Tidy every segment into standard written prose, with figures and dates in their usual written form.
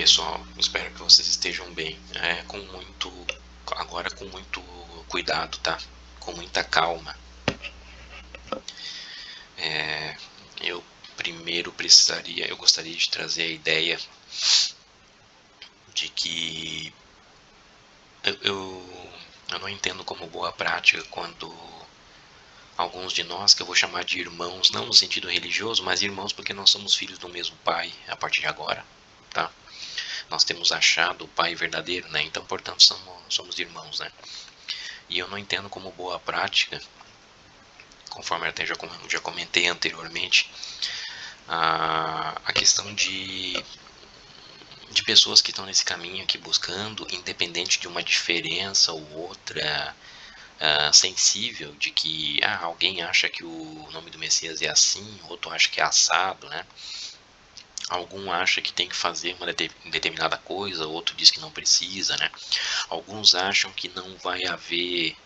pessoal, espero que vocês estejam bem. Agora com muito cuidado, tá? Com muita calma. Eu eu gostaria de trazer a ideia de que eu não entendo como boa prática quando alguns de nós, que eu vou chamar de irmãos, não no sentido religioso, mas irmãos porque nós somos filhos do mesmo pai a partir de agora, tá? Nós temos achado o pai verdadeiro, né? Então, portanto, somos irmãos, né? E eu não entendo como boa prática, conforme eu até já comentei anteriormente, a questão de pessoas que estão nesse caminho aqui buscando, independente de uma diferença ou outra, sensível, de que alguém acha que o nome do Messias é assim, outro acha que é assado, né? Algum acha que tem que fazer uma determinada coisa, outro diz que não precisa, né? Alguns acham que não vai haver,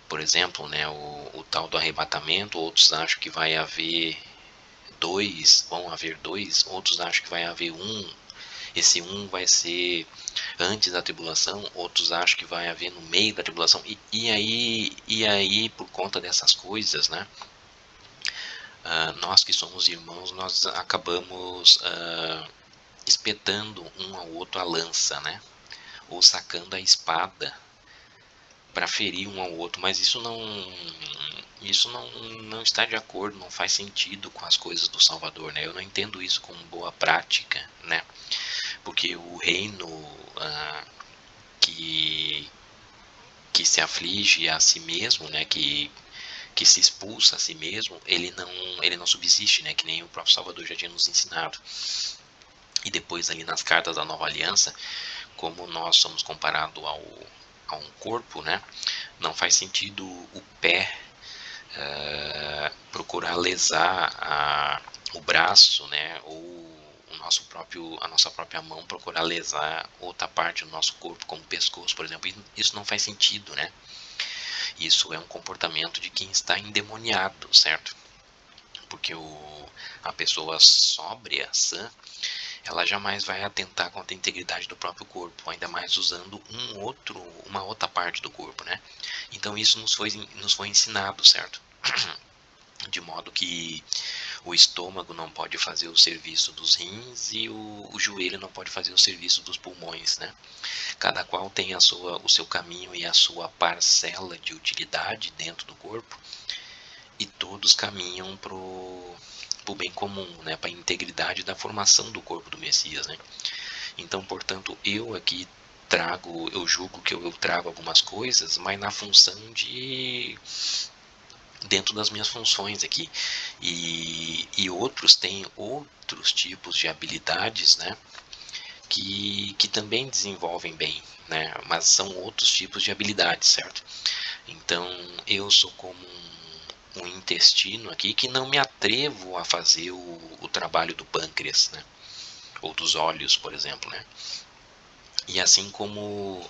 por exemplo, né, o tal do arrebatamento, outros acham que vão haver dois, outros acham que vai haver um, esse um vai ser antes da tribulação, outros acham que vai haver no meio da tribulação, e aí por conta dessas coisas, né, nós que somos irmãos, nós acabamos espetando um ao outro a lança, né, ou sacando a espada para ferir um ao outro, mas isso não está de acordo, não faz sentido com as coisas do Salvador, né? Eu não entendo isso como boa prática, né? Porque o reino que se aflige a si mesmo, né? Que se expulsa a si mesmo, ele não subsiste, né? Que nem o próprio Salvador já tinha nos ensinado. E depois ali nas cartas da Nova Aliança, como nós somos comparados a um corpo, né? Não faz sentido o pé procurar lesar o braço, né? Ou a nossa própria mão procurar lesar outra parte do nosso corpo, como o pescoço, por exemplo. Isso não faz sentido, né? Isso é um comportamento de quem está endemoniado, certo? Porque a pessoa sóbria, sã, ela jamais vai atentar contra a integridade do próprio corpo, ainda mais usando uma outra parte do corpo, né? Então isso nos foi ensinado, certo? De modo que o estômago não pode fazer o serviço dos rins e o joelho não pode fazer o serviço dos pulmões, né? Cada qual tem o seu caminho e a sua parcela de utilidade dentro do corpo, e todos caminham pro bem comum, né? Para a integridade da formação do corpo do Messias, né? Então, portanto, eu aqui eu julgo que eu trago algumas coisas, mas na função de dentro das minhas funções aqui, e outros têm outros tipos de habilidades, né, que também desenvolvem bem, né, mas são outros tipos de habilidades, certo? Então eu sou como um intestino aqui que não me atrevo a fazer o trabalho do pâncreas, né, ou dos olhos, por exemplo, né? E assim como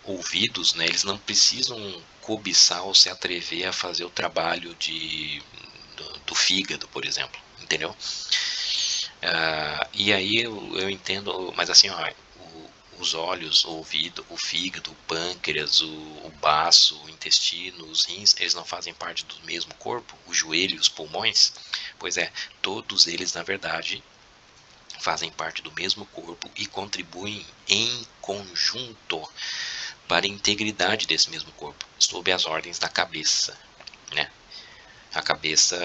ouvidos, né, eles não precisam cobiçar ou se atrever a fazer o trabalho do fígado, por exemplo, entendeu? E aí eu entendo, mas assim, ó, os olhos, o ouvido, o fígado, o pâncreas, o baço, o intestino, os rins, eles não fazem parte do mesmo corpo? O joelho, os pulmões? Pois é, todos eles, na verdade, fazem parte do mesmo corpo e contribuem em conjunto para a integridade desse mesmo corpo, sob as ordens da cabeça, né? A cabeça,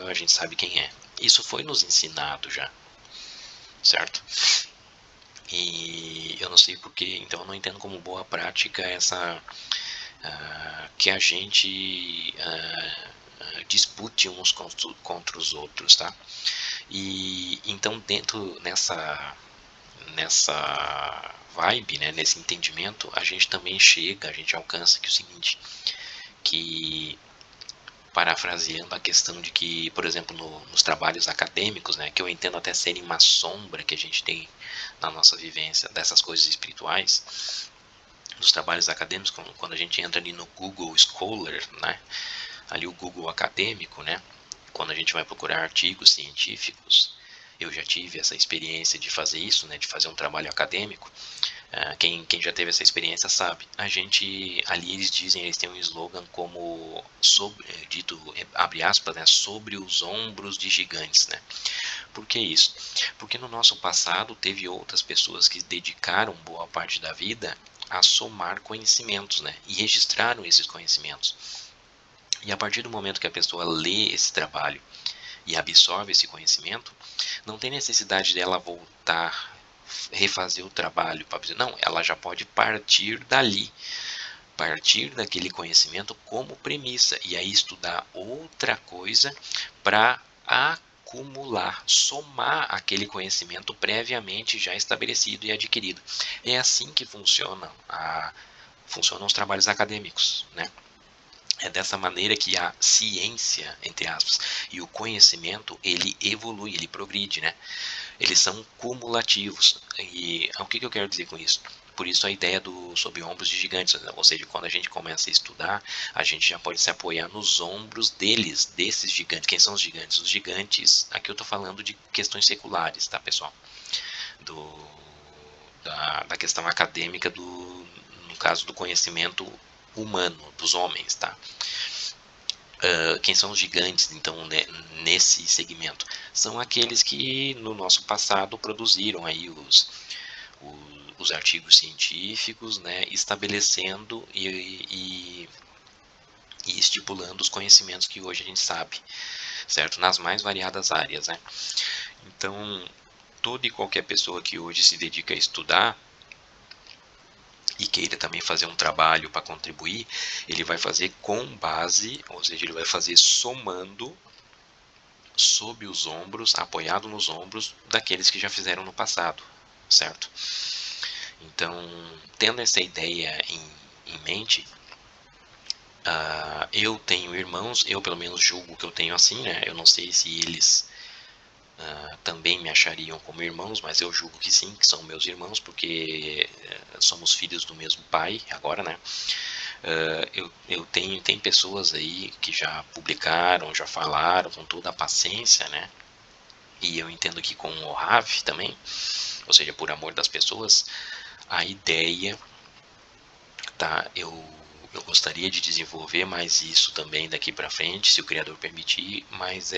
a gente sabe quem é. Isso foi nos ensinado já, certo? E eu não sei porquê, então eu não entendo como boa prática essa que a gente dispute uns contra os outros, tá? E então dentro nessa vibe, né, nesse entendimento, a gente alcança que o seguinte, que parafraseando a questão de que, por exemplo, nos trabalhos acadêmicos, né, que eu entendo até serem uma sombra que a gente tem na nossa vivência dessas coisas espirituais, nos trabalhos acadêmicos, quando a gente entra ali no Google Scholar, né, ali o Google acadêmico, né, quando a gente vai procurar artigos científicos, eu já tive essa experiência de fazer isso, né, de fazer um trabalho acadêmico. Quem já teve essa experiência sabe. A gente, ali eles dizem, eles têm um slogan como, dito, abre aspas, né, sobre os ombros de gigantes, né? Por que isso? Porque no nosso passado teve outras pessoas que dedicaram boa parte da vida a somar conhecimentos, né? E registraram esses conhecimentos. E a partir do momento que a pessoa lê esse trabalho e absorve esse conhecimento, não tem necessidade dela voltar, refazer o trabalho. Não, ela já pode partir dali, partir daquele conhecimento como premissa, e aí estudar outra coisa para acumular, somar aquele conhecimento previamente já estabelecido e adquirido. É assim que funcionam os trabalhos acadêmicos, né? É dessa maneira que a ciência, entre aspas, e o conhecimento, ele evolui, ele progride, né? Eles são cumulativos. E o que eu quero dizer com isso? Por isso a ideia do sob ombros de gigantes, né? Ou seja, quando a gente começa a estudar, a gente já pode se apoiar nos ombros deles, desses gigantes. Quem são os gigantes? Os gigantes, aqui eu estou falando de questões seculares, tá, pessoal? Da questão acadêmica, no caso do conhecimento humano, dos homens, tá? Quem são os gigantes, então, né, nesse segmento? São aqueles que no nosso passado produziram aí os artigos científicos, né, estabelecendo e estipulando os conhecimentos que hoje a gente sabe, certo? Nas mais variadas áreas, né? Então, toda e qualquer pessoa que hoje se dedica a estudar e queira também fazer um trabalho para contribuir, ele vai fazer com base, ou seja, ele vai fazer somando sob os ombros, apoiado nos ombros daqueles que já fizeram no passado, certo? Então, tendo essa ideia em mente, eu tenho irmãos, eu pelo menos julgo que eu tenho assim, né? Eu não sei se eles também me achariam como irmãos, mas eu julgo que sim, que são meus irmãos, porque somos filhos do mesmo pai agora, né? Tem pessoas aí que já publicaram, já falaram com toda a paciência, né? E eu entendo que com o RAV também, ou seja, por amor das pessoas, a ideia, tá? Eu gostaria de desenvolver mais isso também daqui para frente, se o criador permitir, mas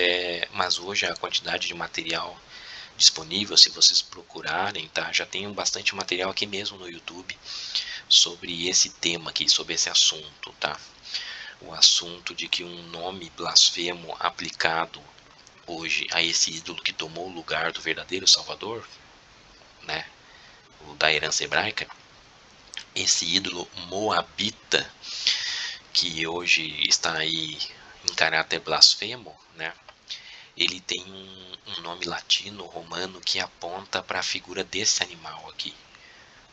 hoje a quantidade de material disponível, se vocês procurarem, tá? Já tem bastante material aqui mesmo no YouTube sobre esse tema aqui, sobre esse assunto, tá? O assunto de que um nome blasfemo aplicado hoje a esse ídolo que tomou o lugar do verdadeiro Salvador, né? O da herança hebraica, esse ídolo moabita que hoje está aí em caráter blasfemo, né? Ele tem um nome latino, romano, que aponta para a figura desse animal aqui,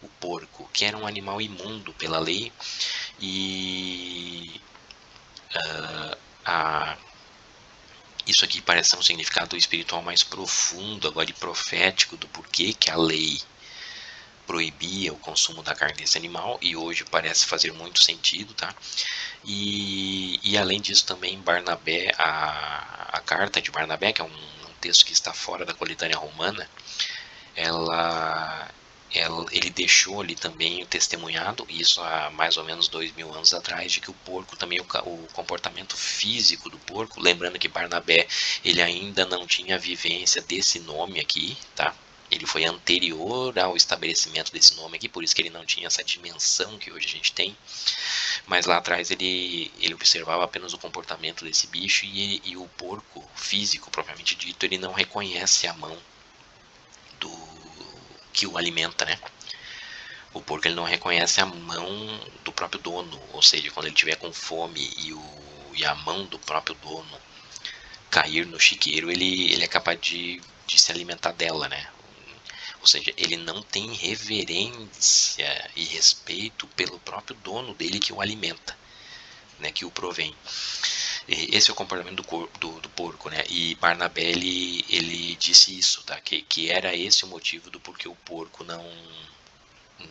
o porco, que era um animal imundo pela lei, e isso aqui parece um significado espiritual mais profundo, agora e profético, do porquê que a lei proibia o consumo da carne desse animal, e hoje parece fazer muito sentido, tá? E além disso também Barnabé, a carta de Barnabé, que é um texto que está fora da coletânea romana, ele deixou ali também testemunhado, isso há mais ou menos 2000 anos atrás, de que o porco também, o comportamento físico do porco, lembrando que Barnabé, ele ainda não tinha vivência desse nome aqui, tá? Ele foi anterior ao estabelecimento desse nome aqui, por isso que ele não tinha essa dimensão que hoje a gente tem. Mas lá atrás ele observava apenas o comportamento desse bicho, e o porco físico, propriamente dito, ele não reconhece a mão do que o alimenta, né? O porco ele não reconhece a mão do próprio dono, ou seja, quando ele tiver com fome e a mão do próprio dono cair no chiqueiro, ele é capaz de se alimentar dela, né? Ou seja, ele não tem reverência e respeito pelo próprio dono dele que o alimenta, né, que o provém. Esse é o comportamento do porco, né? E Barnabé ele disse isso, tá? Que era esse o motivo do porquê o porco não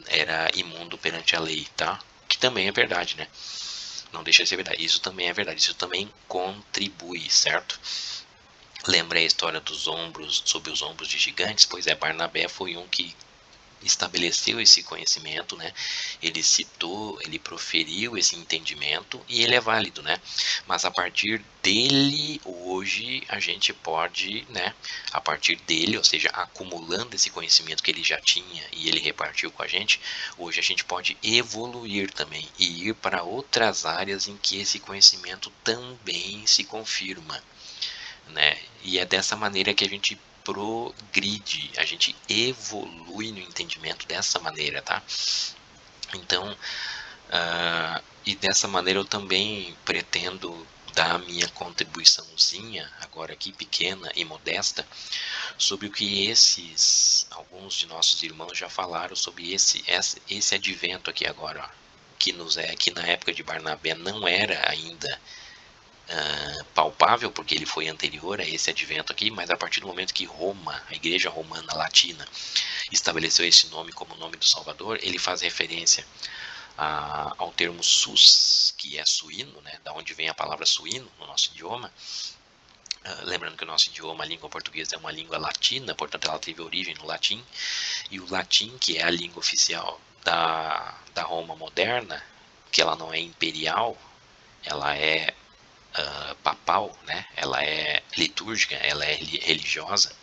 era imundo perante a lei, tá? Que também é verdade, né? Não deixa de ser verdade. Isso também é verdade. Isso também contribui, certo? Lembra a história dos ombros, sob os ombros de gigantes? Pois é, Barnabé foi um que estabeleceu esse conhecimento, né? Ele citou, ele proferiu esse entendimento e ele é válido, né? Mas a partir dele, hoje, a gente pode, né? A partir dele, ou seja, acumulando esse conhecimento que ele já tinha e ele repartiu com a gente, hoje a gente pode evoluir também e ir para outras áreas em que esse conhecimento também se confirma, né? E é dessa maneira que a gente progride, a gente evolui no entendimento dessa maneira, tá? Então, e dessa maneira eu também pretendo dar a minha contribuiçãozinha, agora aqui pequena e modesta, sobre o que alguns de nossos irmãos já falaram sobre esse advento aqui agora, ó, que na época de Barnabé não era ainda palpável, porque ele foi anterior a esse advento aqui, mas a partir do momento que Roma, a igreja romana latina, estabeleceu esse nome como nome do Salvador, ele faz referência ao termo sus, que é suíno, né, da onde vem a palavra suíno no nosso idioma. Lembrando que o nosso idioma, a língua portuguesa, é uma língua latina, portanto ela teve origem no latim, e o latim, que é a língua oficial da Roma moderna, que ela não é imperial, ela é papal, né? Ela é litúrgica, ela é religiosa,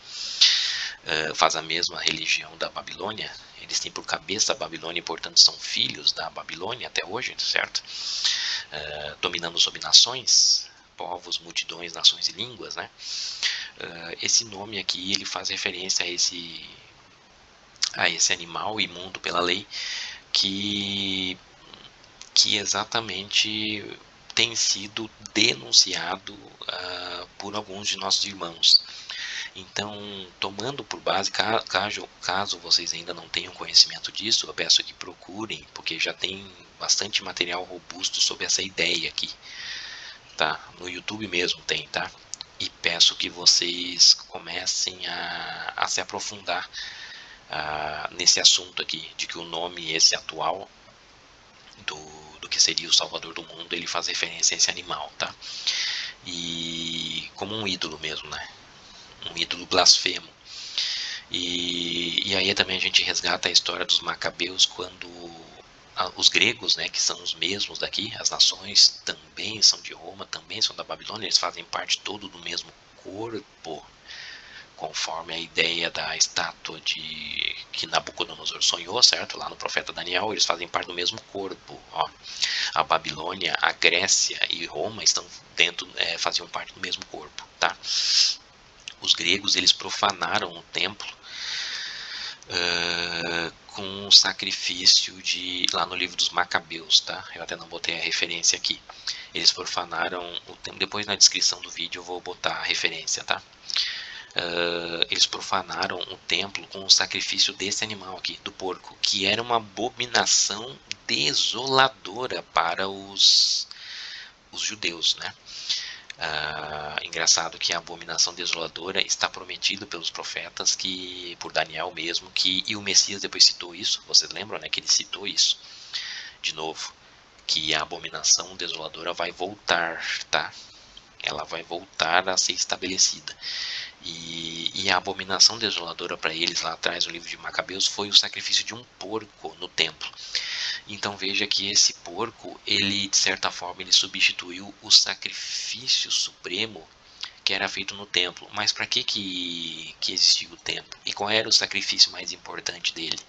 faz a mesma religião da Babilônia. Eles têm por cabeça a Babilônia e, portanto, são filhos da Babilônia até hoje, certo? Dominando sobre nações, povos, multidões, nações e línguas, né? Esse nome aqui ele faz referência a esse animal imundo pela lei que exatamente tem sido denunciado por alguns de nossos irmãos. Então, tomando por base, caso vocês ainda não tenham conhecimento disso, eu peço que procurem, porque já tem bastante material robusto sobre essa ideia aqui, tá? No YouTube mesmo tem, tá? E peço que vocês comecem a se aprofundar nesse assunto aqui, de que o nome esse atual do que seria o Salvador do mundo, ele faz referência a esse animal, tá? E como um ídolo mesmo, né? Um ídolo blasfemo. E aí também a gente resgata a história dos macabeus quando os gregos, né, que são os mesmos daqui, as nações também são de Roma, também são da Babilônia, eles fazem parte todo do mesmo corpo, conforme a ideia da estátua que Nabucodonosor sonhou, certo? Lá no profeta Daniel, eles fazem parte do mesmo corpo. Ó. A Babilônia, a Grécia e Roma estão faziam parte do mesmo corpo, tá? Os gregos eles profanaram o templo com o sacrifício lá no livro dos Macabeus, tá? Eu até não botei a referência aqui. Eles profanaram o templo. Depois na descrição do vídeo eu vou botar a referência, tá? Eles profanaram o templo com o sacrifício desse animal aqui, do porco, que era uma abominação desoladora para os judeus, né? Engraçado que a abominação desoladora está prometida pelos profetas, que por Daniel mesmo, e o Messias depois citou isso, vocês lembram, né, que ele citou isso de novo, que a abominação desoladora vai voltar, tá? Ela vai voltar a ser estabelecida. E a abominação desoladora para eles lá atrás no livro de Macabeus foi o sacrifício de um porco no templo. Então veja que esse porco, ele de certa forma ele substituiu o sacrifício supremo que era feito no templo. Mas para que existia o templo? E qual era o sacrifício mais importante dele?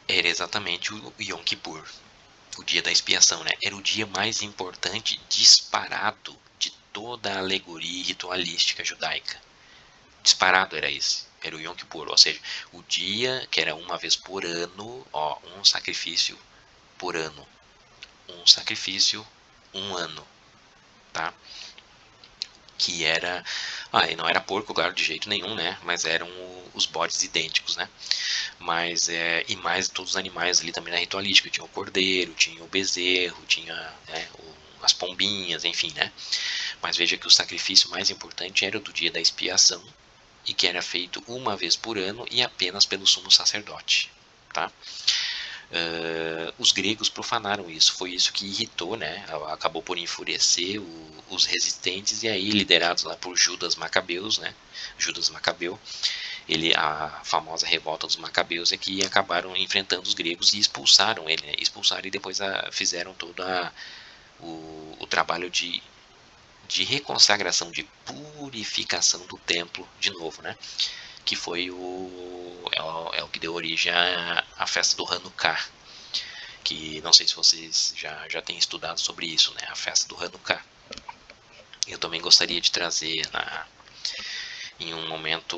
Era exatamente o Yom Kippur, o dia da expiação, né? Era o dia mais importante disparado de toda a alegoria ritualística judaica. Disparado era esse. Era o Yom Kippur, ou seja, o dia que era uma vez por ano, ó, um sacrifício por ano. Um sacrifício, um ano, tá? Que era... e não era porco, claro, de jeito nenhum, né? Mas eram os bodes idênticos, né? Mas, e mais todos os animais ali também na ritualística. Tinha o cordeiro, tinha o bezerro, tinha, né, as pombinhas, enfim, né? Mas veja que o sacrifício mais importante era o do dia da expiação, e que era feito uma vez por ano e apenas pelo sumo sacerdote, tá? Os gregos profanaram isso, foi isso que irritou, né? Acabou por enfurecer os resistentes, e aí liderados lá por Judas Macabeus, né? Judas Macabeu, a famosa revolta dos Macabeus é que acabaram enfrentando os gregos e expulsaram ele, né? Expulsaram, e depois fizeram todo o trabalho de reconsagração, de purificação do templo de novo, né? Que foi o que deu origem à festa do Hanukkah, que não sei se vocês já têm estudado sobre isso, né? A festa do Hanukkah. Eu também gostaria de trazer em um momento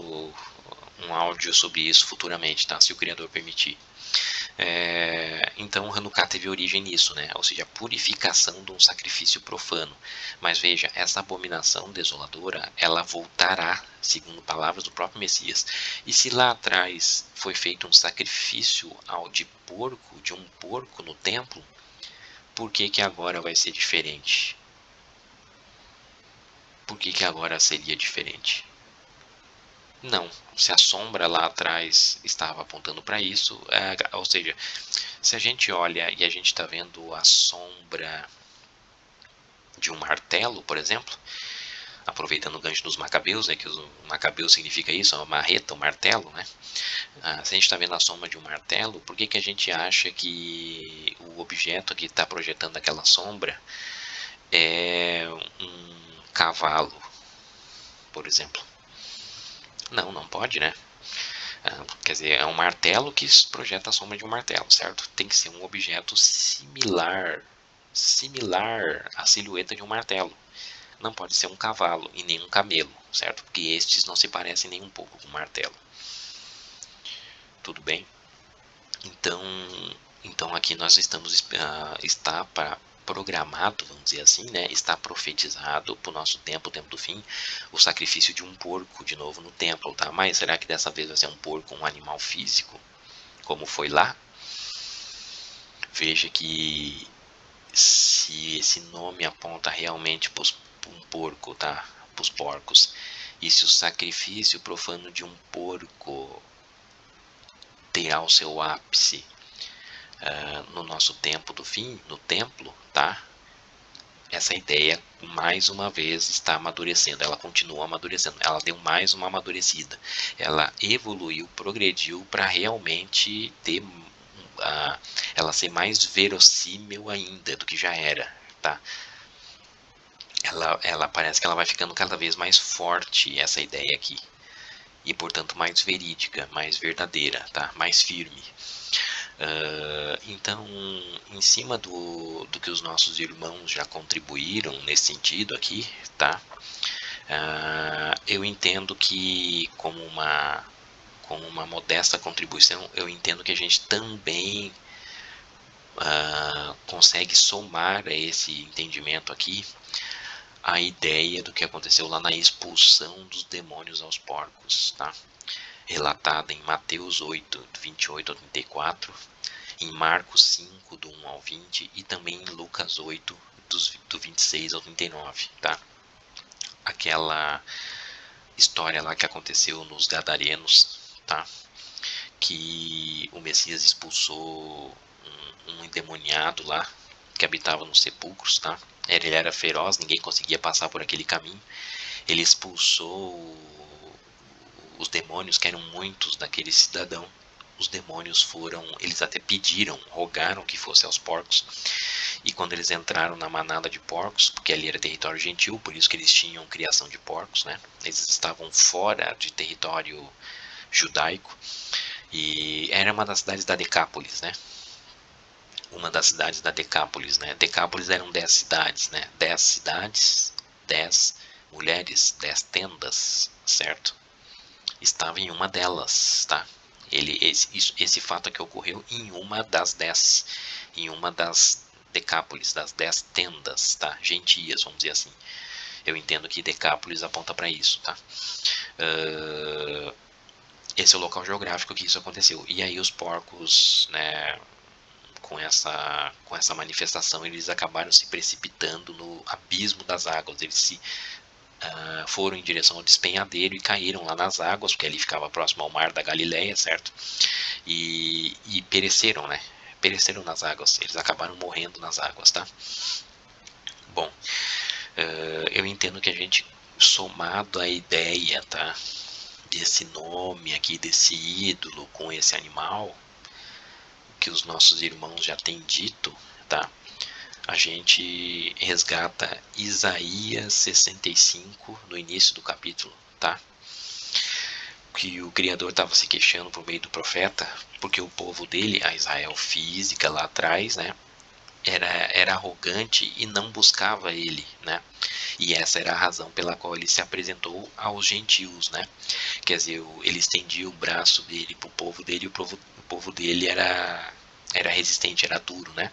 um áudio sobre isso futuramente, tá? Se o criador permitir. Então Hanukkah teve origem nisso, né? Ou seja, a purificação de um sacrifício profano. Mas veja, essa abominação desoladora, ela voltará, segundo palavras do próprio Messias. E se lá atrás foi feito um sacrifício de um porco no templo, por que agora vai ser diferente? Por que agora seria diferente? Não, se a sombra lá atrás estava apontando para isso, ou seja, se a gente olha e a gente está vendo a sombra de um martelo, por exemplo, aproveitando o gancho dos macabeus, né, que o macabeu significa isso, a marreta, o martelo, né? Se a gente está vendo a sombra de um martelo, por que a gente acha que o objeto que está projetando aquela sombra é um cavalo, por exemplo? Não, não pode, né? Quer dizer, é um martelo que projeta a sombra de um martelo, certo? Tem que ser um objeto similar à silhueta de um martelo. Não pode ser um cavalo e nem um camelo, certo? Porque estes não se parecem nem um pouco com um martelo. Tudo bem? Então aqui nós está programado, vamos dizer assim, né? Está profetizado para o nosso tempo, o tempo do fim, o sacrifício de um porco de novo no templo, tá? Mas será que dessa vez vai ser um porco, um animal físico, como foi lá? Veja que se esse nome aponta realmente para um porco, tá? Para os porcos, e se o sacrifício profano de um porco terá o seu ápice no nosso tempo do fim, no templo, tá? Essa ideia mais uma vez está amadurecendo, ela continua amadurecendo, ela deu mais uma amadurecida, ela evoluiu, progrediu para realmente ter ela ser mais verossímil ainda do que já era, tá? Ela parece que ela vai ficando cada vez mais forte, essa ideia aqui, e portanto mais verídica, mais verdadeira, tá? Mais firme. Então, em cima do que os nossos irmãos já contribuíram nesse sentido aqui, tá? Eu entendo que como uma modesta contribuição, eu entendo que a gente também consegue somar a esse entendimento aqui a ideia do que aconteceu lá na expulsão dos demônios aos porcos, tá? Relatada em Mateus 8, 28 ao 34, em Marcos 5, do 1 ao 20, e também em Lucas 8, do 26 ao 39, tá? Aquela história lá que aconteceu nos Gadarenos, tá? Que o Messias expulsou um endemoniado lá, que habitava nos sepulcros, tá? Ele era feroz, ninguém conseguia passar por aquele caminho. Ele expulsou os demônios, que eram muitos daquele cidadão. Os demônios eles até pediram, rogaram que fosse aos porcos. E quando eles entraram na manada de porcos, porque ali era território gentil, por isso que eles tinham criação de porcos, né? Eles estavam fora de território judaico. E era uma das cidades da Decápolis, né? Uma das cidades da Decápolis, né? Decápolis eram 10 cidades, né? 10 cidades, 10 mulheres, 10 tendas, certo? Estava em uma delas, tá? Esse fato aqui ocorreu em uma das 10, em uma das Decápolis, das 10 tendas, tá? Gentias, vamos dizer assim. Eu entendo que Decápolis aponta para isso, tá? Esse é o local geográfico que isso aconteceu. E aí os porcos, né, com essa manifestação, eles acabaram se precipitando no abismo das águas. Eles foram em direção ao despenhadeiro e caíram lá nas águas, porque ali ficava próximo ao mar da Galileia, certo? E pereceram, né? pereceram nas águas, eles acabaram morrendo nas águas, tá? Bom, eu entendo que a gente, somado à ideia, tá, desse nome aqui, desse ídolo com esse animal, que os nossos irmãos já têm dito, tá? A gente resgata Isaías 65 no início do capítulo, tá? Que o Criador estava se queixando por meio do profeta, porque o povo dele, a Israel física lá atrás, né, era arrogante e não buscava ele, né? E essa era a razão pela qual ele se apresentou aos gentios, né? Quer dizer, ele estendia o braço dele para o povo dele e o povo dele era resistente, era duro, né?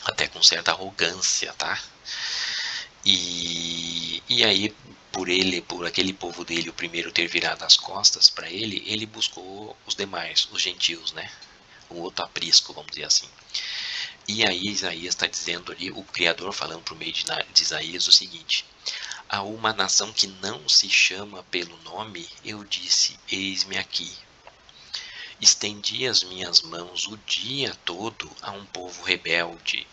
Até com certa arrogância, tá? E aí, por aquele povo dele, o primeiro ter virado as costas para ele, ele buscou os demais, os gentios, né? O outro aprisco, vamos dizer assim. E aí Isaías está dizendo ali, o Criador falando por meio de Isaías o seguinte: a uma nação que não se chama pelo nome, eu disse, eis-me aqui. Estendi as minhas mãos o dia todo a um povo rebelde,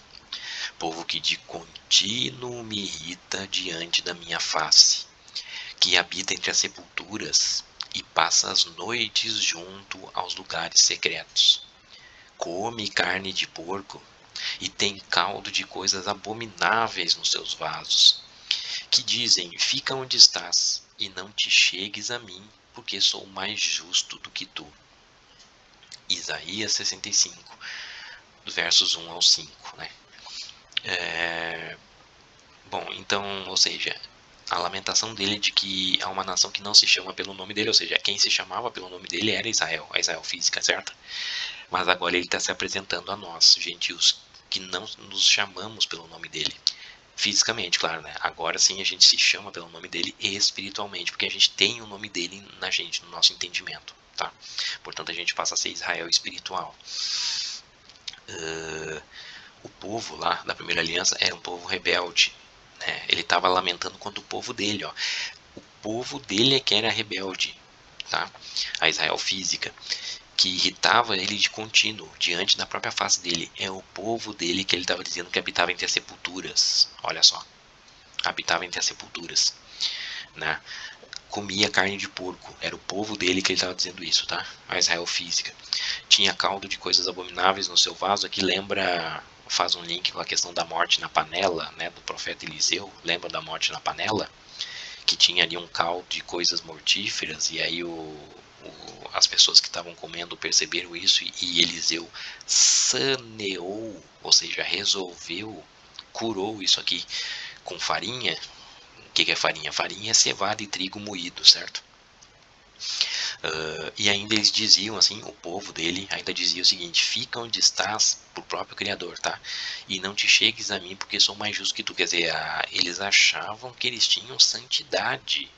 povo que de contínuo me irrita diante da minha face, que habita entre as sepulturas e passa as noites junto aos lugares secretos. Come carne de porco e tem caldo de coisas abomináveis nos seus vasos, que dizem, fica onde estás, e não te chegues a mim, porque sou mais justo do que tu. Isaías 65, versos 1 ao 5, né? Bom, então, ou seja, a lamentação dele de que há uma nação que não se chama pelo nome dele, ou seja, quem se chamava pelo nome dele era Israel, a Israel física, certo? Mas agora ele está se apresentando a nós, gentios, que não nos chamamos pelo nome dele. Fisicamente, claro, né? Agora sim a gente se chama pelo nome dele espiritualmente, porque a gente tem o nome dele na gente, no nosso entendimento, tá? Portanto, a gente passa a ser Israel espiritual. O povo lá da primeira aliança era um povo rebelde, né? Ele estava lamentando contra o povo dele, ó. O povo dele é que era rebelde, tá? A Israel física, que irritava ele de contínuo diante da própria face dele. É o povo dele que ele estava dizendo que habitava entre as sepulturas. Olha só, habitava entre as sepulturas, né? Comia carne de porco. Era o povo dele que ele estava dizendo isso, tá? A Israel física. Tinha caldo de coisas abomináveis no seu vaso. Aqui lembra, faz um link com a questão da morte na panela, né? Do profeta Eliseu. Lembra da morte na panela? Que tinha ali um caldo de coisas mortíferas. E aí as pessoas que estavam comendo perceberam isso. E Eliseu saneou, ou seja, resolveu, curou isso aqui com farinha. O que é farinha? Farinha é cevada e trigo moído, certo? E ainda eles diziam assim, o povo dele ainda dizia o seguinte: fica onde estás pro próprio Criador, tá? E não te chegues a mim porque sou mais justo que tu. Quer dizer, eles achavam que eles tinham santidade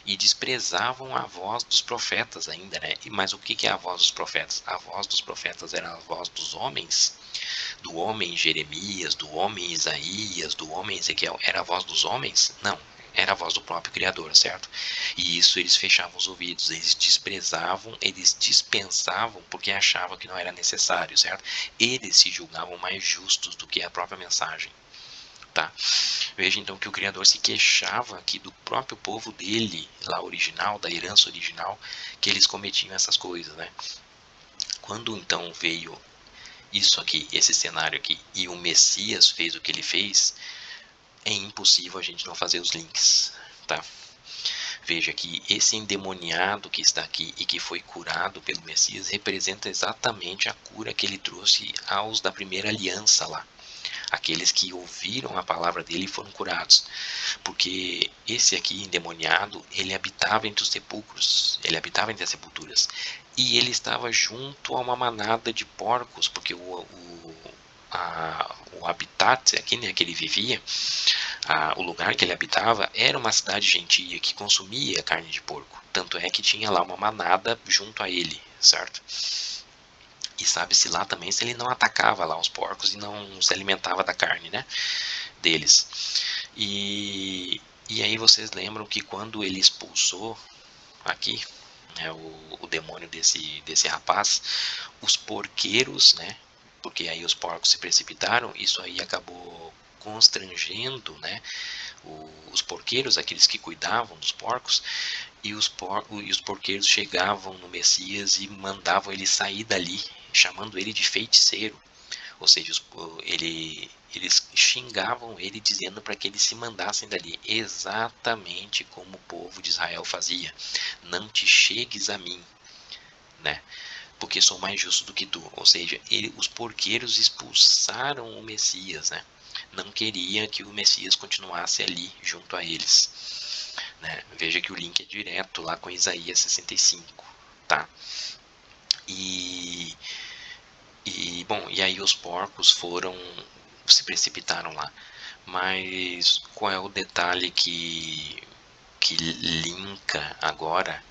e desprezavam a voz dos profetas ainda, né? Mas o que é a voz dos profetas? A voz dos profetas era a voz dos homens, do homem Jeremias, do homem Isaías, do homem Ezequiel. Era a voz dos homens? Não, era a voz do próprio Criador, certo? E isso eles fechavam os ouvidos, eles desprezavam, eles dispensavam porque achavam que não era necessário, certo? Eles se julgavam mais justos do que a própria mensagem. Tá? Veja então que o Criador se queixava aqui do próprio povo dele, lá original, da herança original, que eles cometiam essas coisas, né? Quando então veio isso aqui, esse cenário aqui, e o Messias fez o que ele fez, é impossível a gente não fazer os links, tá? Veja que esse endemoniado que está aqui e que foi curado pelo Messias representa exatamente a cura que ele trouxe aos da primeira aliança lá. Aqueles que ouviram a palavra dele e foram curados. Porque esse aqui, endemoniado, ele habitava entre os sepulcros, ele habitava entre as sepulturas. E ele estava junto a uma manada de porcos, porque o habitat aqui, né, que ele vivia, o lugar que ele habitava, era uma cidade gentia que consumia carne de porco. Tanto é que tinha lá uma manada junto a ele, certo? E sabe-se lá também se ele não atacava lá os porcos e não se alimentava da carne, né, deles. E aí vocês lembram que quando ele expulsou aqui, né, o demônio desse rapaz, os porqueiros, né, porque aí os porcos se precipitaram. Isso aí acabou constrangendo, né, os porqueiros, aqueles que cuidavam dos porcos, e os porqueiros chegavam no Messias e mandavam ele sair dali, chamando ele de feiticeiro. Ou seja, eles xingavam ele, dizendo para que eles se mandassem dali, exatamente como o povo de Israel fazia: não te chegues a mim, né, porque sou mais justo do que tu. Ou seja, os porqueiros expulsaram o Messias, né, não queria que o Messias continuasse ali junto a eles, né. Veja que o link é direto lá com Isaías 65, tá? Bom, e aí os porcos se precipitaram lá. Mas qual é o detalhe que linka agora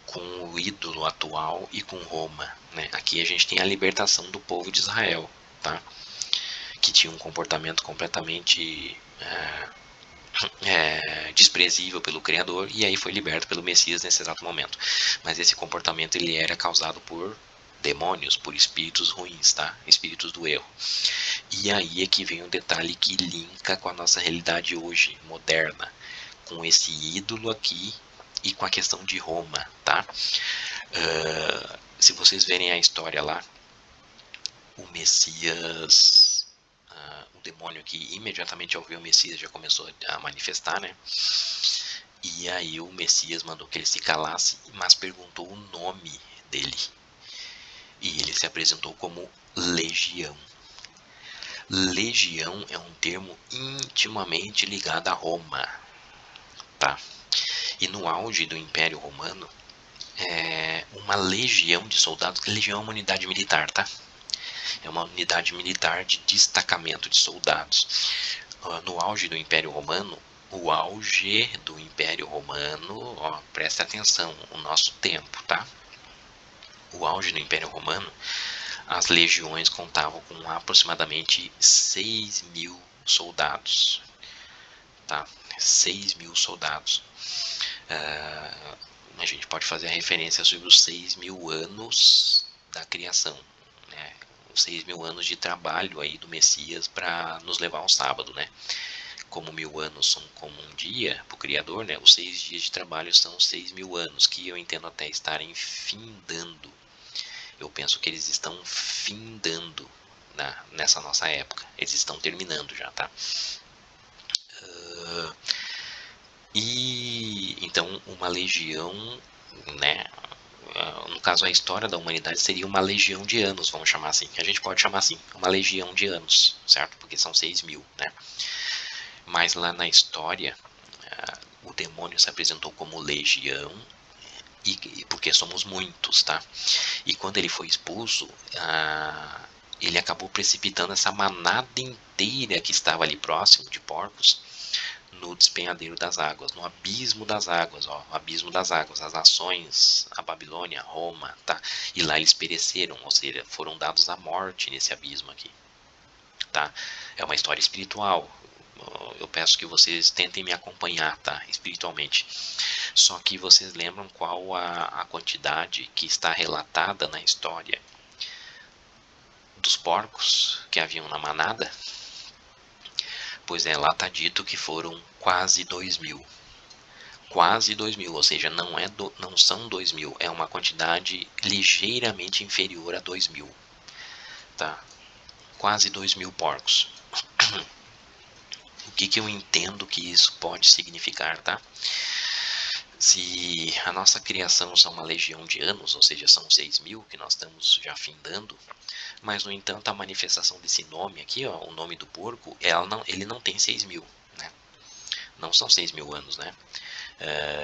com o ídolo atual e com Roma, né? Aqui a gente tem a libertação do povo de Israel, tá? Que tinha um comportamento completamente desprezível pelo Criador, e aí foi liberto pelo Messias nesse exato momento. Mas esse comportamento ele era causado por demônios, por espíritos ruins, tá? Espíritos do erro. E aí é que vem um detalhe que linka com a nossa realidade hoje, moderna, com esse ídolo aqui e com a questão de Roma, tá? Se vocês verem a história lá, o Messias, o demônio aqui, imediatamente ao ver o Messias já começou a manifestar, né? E aí o Messias mandou que ele se calasse, mas perguntou o nome dele. E ele se apresentou como Legião. Legião é um termo intimamente ligado a Roma, tá? E no auge do Império Romano, uma legião de soldados, legião é uma unidade militar, tá? É uma unidade militar de destacamento de soldados. No auge do Império Romano, o auge do Império Romano, ó, preste atenção, o nosso tempo, tá? O auge do Império Romano, as legiões contavam com aproximadamente 6.000 soldados, tá? 6.000 soldados. A gente pode fazer a referência sobre os 6.000 anos da criação, né? Os 6.000 anos de trabalho aí do Messias para nos levar ao sábado, né? Como 1.000 anos são como um dia para o Criador, né? Os 6 dias de trabalho são 6.000 anos, que eu entendo até estarem findando. Eu penso que eles estão findando nessa nossa época. Eles estão terminando já, tá? E então uma legião, né? No caso a história da humanidade seria uma legião de anos, vamos chamar assim. A gente pode chamar assim, uma legião de anos, certo? Porque são 6.000, né? Mas lá na história, o demônio se apresentou como legião, porque somos muitos, tá? E quando ele foi expulso, ele acabou precipitando essa manada inteira que estava ali próximo de porcos no despenhadeiro das águas, no abismo das águas, ó, abismo das águas, as nações, a Babilônia, Roma, tá? E lá eles pereceram, ou seja, foram dados à morte nesse abismo aqui, tá? É uma história espiritual. Eu peço que vocês tentem me acompanhar, tá? Espiritualmente. Só que vocês lembram qual a quantidade que está relatada na história dos porcos que haviam na manada? Pois é, lá está dito que foram quase 2.000. Quase 2.000, ou seja, não são 2.000, é uma quantidade ligeiramente inferior a 2.000, tá? Quase 2.000 porcos. O que eu entendo que isso pode significar, tá? Se a nossa criação são uma legião de anos, ou seja, são 6.000 que nós estamos já findando, mas no entanto a manifestação desse nome aqui, ó, o nome do porco, ele não tem 6.000, né? Não são 6.000 anos, né?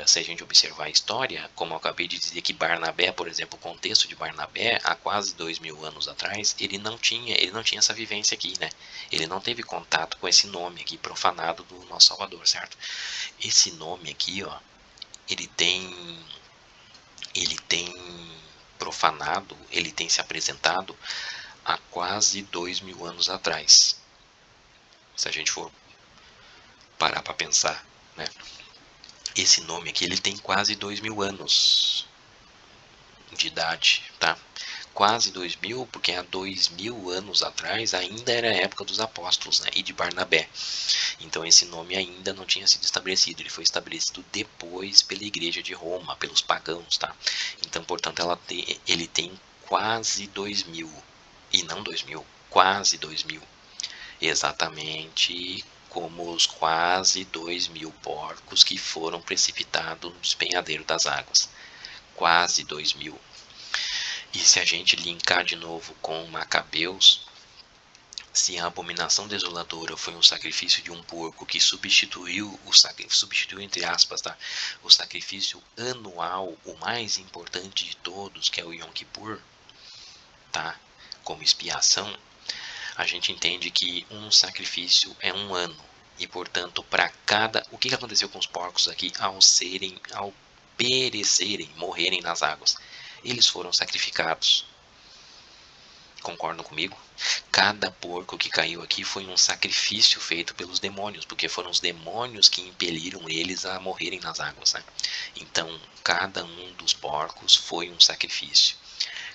Se a gente observar a história, como eu acabei de dizer que Barnabé, por exemplo, o contexto de Barnabé, há quase 2.000 anos atrás, ele não tinha essa vivência aqui, né? Ele não teve contato com esse nome aqui profanado do nosso Salvador, certo? Esse nome aqui, ó, ele tem profanado, ele tem se apresentado há quase 2.000 anos atrás. Se a gente for parar para pensar, né? Esse nome aqui ele tem quase 2.000 anos de idade, tá? Quase 2000, porque há 2000 anos atrás ainda era a época dos apóstolos, né, e de Barnabé. Então esse nome ainda não tinha sido estabelecido, ele foi estabelecido depois pela igreja de Roma, pelos pagãos, tá? Então, portanto, ele tem quase 2000, e não 2000, quase 2000. Exatamente como os quase 2000 porcos que foram precipitados no despenhadeiro das águas. Quase 2000. E se a gente linkar de novo com Macabeus, se a abominação desoladora foi um sacrifício de um porco que substituiu entre aspas, tá? O sacrifício anual, o mais importante de todos, que é o Yom Kippur, tá? Como expiação, a gente entende que um sacrifício é um ano. E portanto, para cada. O que aconteceu com os porcos aqui ao perecerem, morrerem nas águas? Eles foram sacrificados. Concordam comigo? Cada porco que caiu aqui foi um sacrifício feito pelos demônios, porque foram os demônios que impeliram eles a morrerem nas águas, né? Então, cada um dos porcos foi um sacrifício.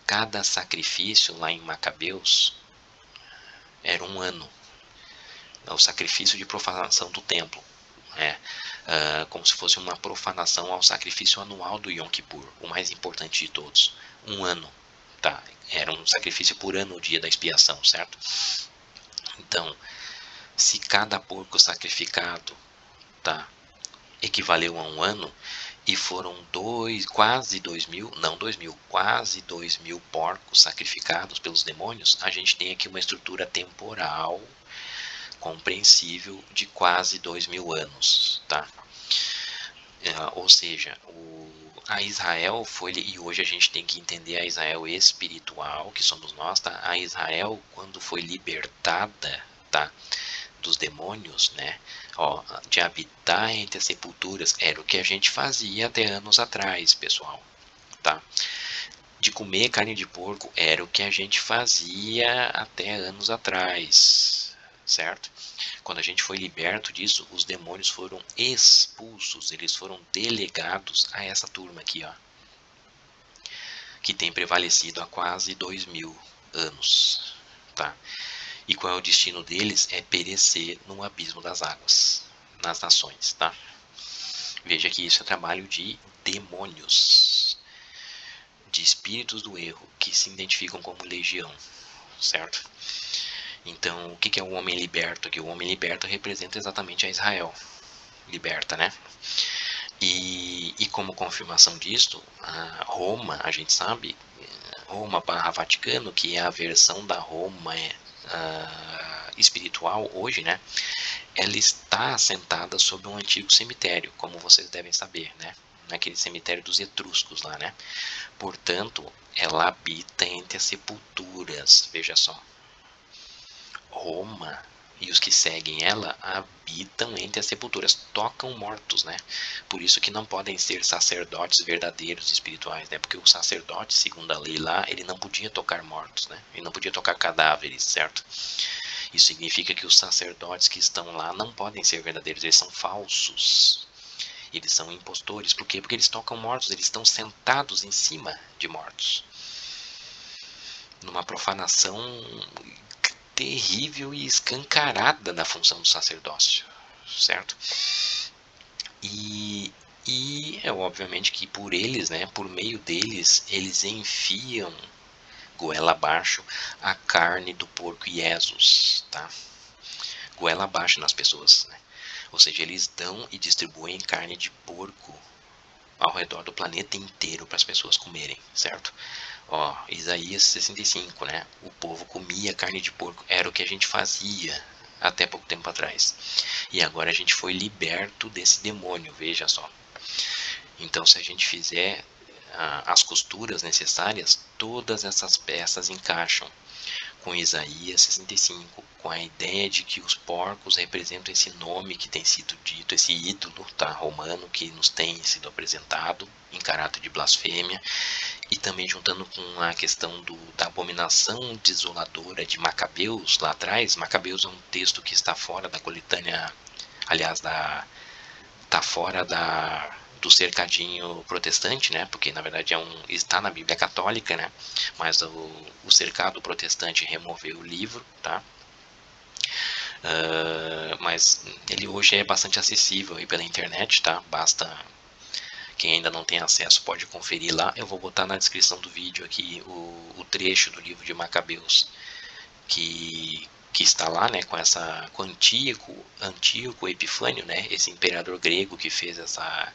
Cada sacrifício lá em Macabeus era um ano. O sacrifício de profanação do templo. Como se fosse uma profanação ao sacrifício anual do Yom Kippur, o mais importante de todos. Um ano. Tá? Era um sacrifício por ano o dia da expiação, certo? Então, se cada porco sacrificado, tá, equivaleu a um ano, e foram quase 2000, não 2000, quase 2000 porcos sacrificados pelos demônios, a gente tem aqui uma estrutura temporal compreensível de quase 2000 anos, tá? Ou seja, a Israel foi, e hoje a gente tem que entender a Israel espiritual, que somos nós, tá? A Israel, quando foi libertada, tá, dos demônios, né, de habitar entre as sepulturas, era o que a gente fazia até anos atrás, pessoal, tá? De comer carne de porco era o que a gente fazia até anos atrás, certo? Quando a gente foi liberto disso, os demônios foram expulsos, eles foram delegados a essa turma aqui, ó, que tem prevalecido há quase 2000 anos, tá? E qual é o destino deles? É perecer no abismo das águas, nas nações, tá? Veja que isso é trabalho de demônios, de espíritos do erro, que se identificam como legião, certo? Então, o que é o homem liberto aqui? O homem liberto representa exatamente a Israel liberta, né? E como confirmação disto, a Roma, a gente sabe, Roma barra Vaticano, que é a versão da Roma espiritual hoje, né? Ela está assentada sobre um antigo cemitério, como vocês devem saber, né? Naquele cemitério dos etruscos lá, né? Portanto, ela habita entre as sepulturas, veja só. Roma e os que seguem ela habitam entre as sepulturas, tocam mortos, né? Por isso que não podem ser sacerdotes verdadeiros espirituais, né? Porque o sacerdote, segundo a lei lá, ele não podia tocar mortos, né? Ele não podia tocar cadáveres, certo? Isso significa que os sacerdotes que estão lá não podem ser verdadeiros, eles são falsos. Eles são impostores. Por quê? Porque eles tocam mortos, eles estão sentados em cima de mortos. Numa profanação terrível e escancarada da função do sacerdócio, certo? E é obviamente que por eles, né, por meio deles, eles enfiam goela abaixo a carne do porco Jesus, tá? Goela abaixo nas pessoas, né? Ou seja, eles dão e distribuem carne de porco ao redor do planeta inteiro para as pessoas comerem, certo? Isaías 65, né? O povo comia carne de porco, era o que a gente fazia até pouco tempo atrás. E agora a gente foi liberto desse demônio, veja só. Então, se a gente fizer as costuras necessárias, todas essas peças encaixam com Isaías 65, com a ideia de que os porcos representam esse nome que tem sido dito, esse ídolo, tá, romano, que nos tem sido apresentado em caráter de blasfêmia, e também juntando com a questão da abominação desoladora de Macabeus lá atrás. Macabeus é um texto que está fora da coletânea, aliás, está fora do cercadinho protestante, né? Porque na verdade está na Bíblia Católica, né? Mas o cercado protestante removeu o livro, tá? Mas ele hoje é bastante acessível aí pela internet, tá? Basta, quem ainda não tem acesso pode conferir lá. Eu vou botar na descrição do vídeo aqui o trecho do livro de Macabeus que está lá, né, com Antíoco Epifânio, né, esse imperador grego que fez essa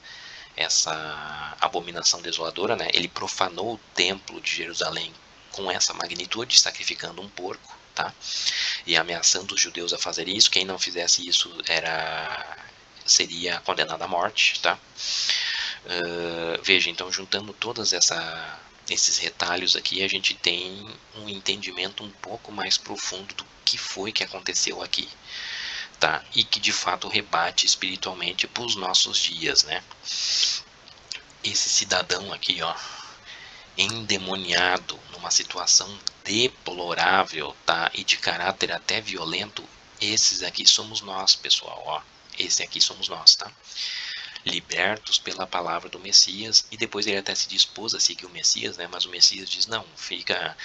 abominação desoladora, né, ele profanou o templo de Jerusalém com essa magnitude, sacrificando um porco, tá, e ameaçando os judeus a fazerem isso. Quem não fizesse isso seria condenado à morte, tá. Veja, então, juntando todas esses retalhos aqui, a gente tem um entendimento um pouco mais profundo do que foi que aconteceu aqui, tá? E que de fato rebate espiritualmente para os nossos dias, né? Esse cidadão aqui, ó, endemoniado, numa situação deplorável, tá? E de caráter até violento, esses aqui somos nós, pessoal, ó. Esse aqui somos nós, tá? Libertos pela palavra do Messias, e depois ele até se dispôs a seguir o Messias, né? Mas o Messias diz, não, fica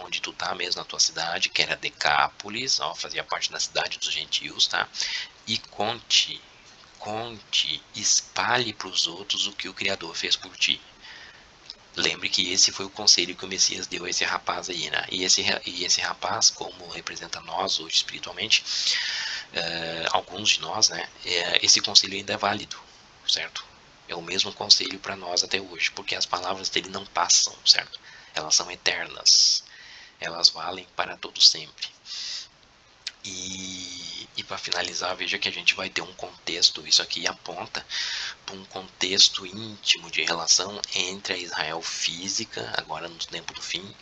onde tu tá mesmo, na tua cidade, que era Decápolis, ó, fazia parte da cidade dos gentios, tá? E conte, espalhe para os outros o que o Criador fez por ti. Lembre que esse foi o conselho que o Messias deu a esse rapaz aí, né? E esse rapaz, como representa nós hoje espiritualmente, alguns de nós, né? Esse conselho ainda é válido, certo? É o mesmo conselho para nós até hoje, porque as palavras dele não passam, certo? Elas são eternas, elas valem para todo sempre. E para finalizar, veja que a gente vai ter um contexto, isso aqui aponta para um contexto íntimo de relação entre a Israel física, agora no tempo do fim,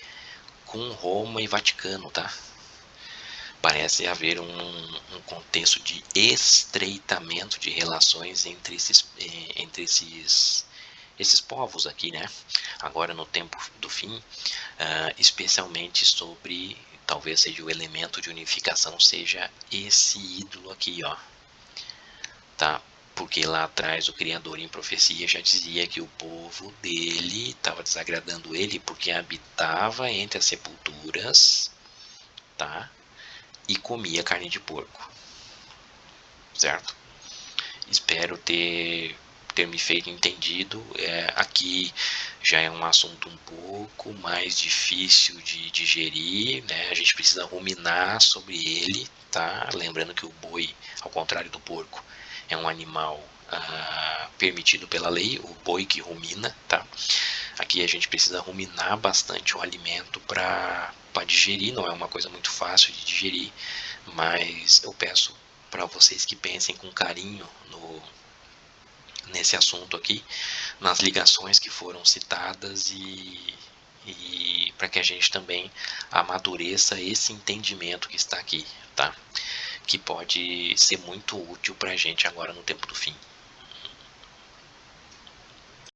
com Roma e Vaticano, tá? Parece haver um contexto de estreitamento de relações entre esses povos aqui, né? Agora no tempo do fim, especialmente sobre, talvez seja o elemento de unificação, seja esse ídolo aqui, ó, tá? Porque lá atrás o Criador em profecia já dizia que o povo dele estava desagradando ele porque habitava entre as sepulturas, tá? E comia carne de porco, certo? Espero ter me feito entendido. Aqui já é um assunto um pouco mais difícil de digerir, né? A gente precisa ruminar sobre ele, tá? Lembrando que o boi, ao contrário do porco, é um animal permitido pela lei, o boi que rumina, tá? Aqui a gente precisa ruminar bastante o alimento para digerir, não é uma coisa muito fácil de digerir, mas eu peço para vocês que pensem com carinho nesse assunto aqui, nas ligações que foram citadas e para que a gente também amadureça esse entendimento que está aqui, tá? Que pode ser muito útil para a gente agora no tempo do fim.